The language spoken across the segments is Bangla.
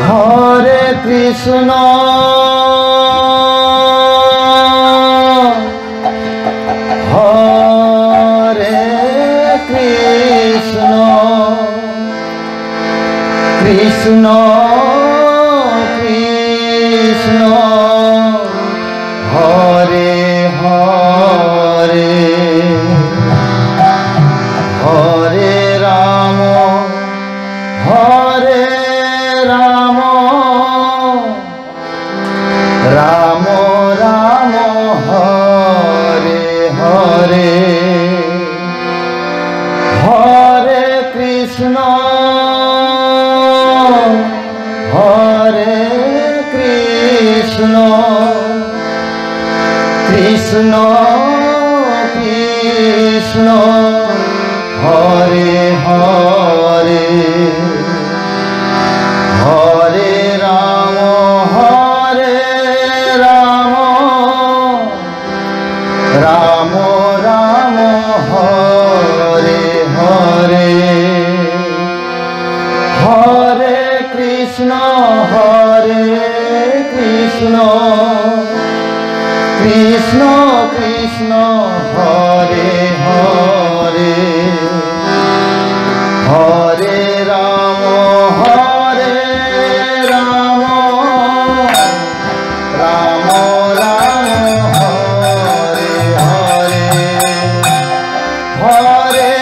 हरे कृष्ण हरे कृष्ण कृष्ण कृष्ण हरे हरे हरे राम हरे राम राम राम हरे हरे हरे कृष्ण हरे कृष्ण कृष्ण कृष्ण हरे हरे हरे राम राम राम हरे हरे हरे कृष्ण कृष्ण कृष्ण हरे हरे हरे राम राम राम हरे हरे हरे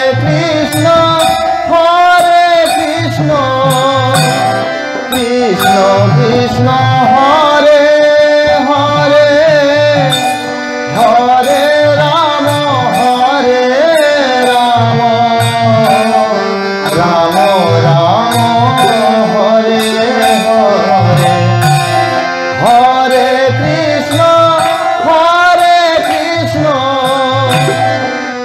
कृष्ण कृष्ण कृष्ण हरे हरे हरे राम राम राम हरे हरे हरे कृष्ण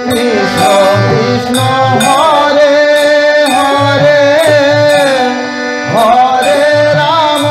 कृष्ण हरे हरे हरे राम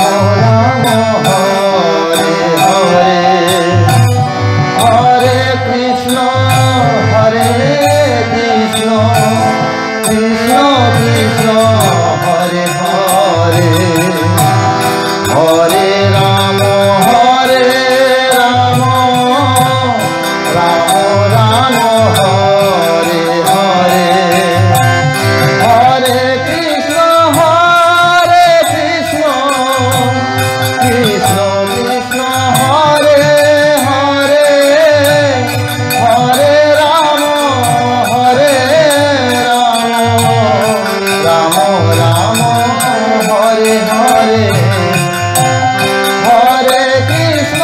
রাম হরে হরে হরে কৃষ্ণ কৃষ্ণ কৃষ্ণ হরে হরে হরে রাম হরে রাম রাম রাম হরে হরে হরে কৃষ্ণ কৃষ্ণ কৃষ্ণ হরে হরে হরে রাম রাম রাম হরে হরে হরে কৃষ্ণ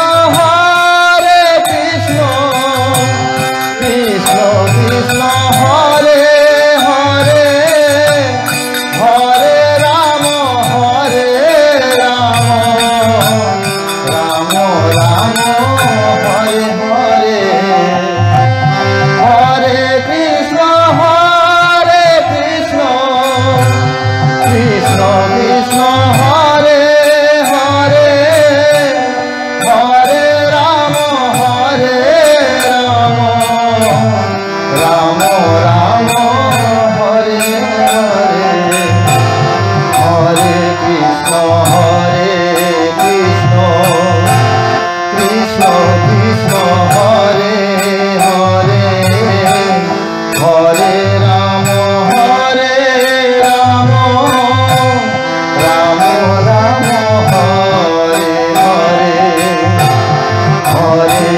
কৃষ্ণ কৃষ্ণ হরে হরে হরে রাম রাম রাম হরে হরে হরে কৃষ্ণ কৃষ্ণ কৃষ্ণ হরে হরে হরে রাম রাম রাম হরে হরে হরে কৃষ্ণ কৃষ্ণ কৃষ্ণ হরে হরে হরে রাম রাম রাম হরে হরে হরে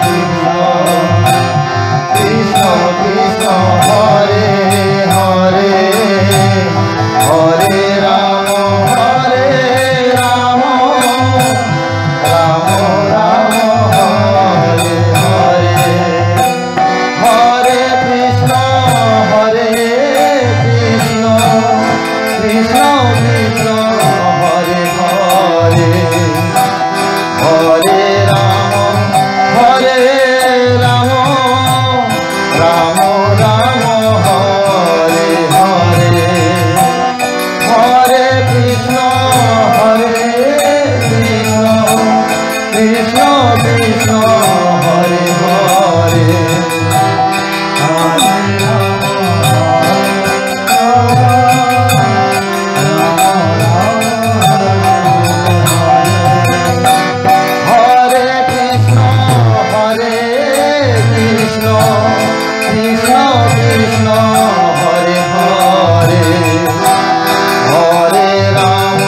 কৃষ্ণ কৃষ্ণ কৃষ্ণ হরে হরে হরে রাম রাম রাম হরে হরে হরে কৃষ্ণ কৃষ্ণ কৃষ্ণ হরে হরে হরে রাম রাম রাম হরে হরে হরে কৃষ্ণ কৃষ্ণ কৃষ্ণ হরে হরে হরে কৃষ্ণ কৃষ্ণ কৃষ্ণ হরে হরে হরে রাম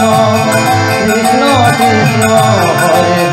কৃষ্ণ কৃষ্ণ কৃষ্ণ হরে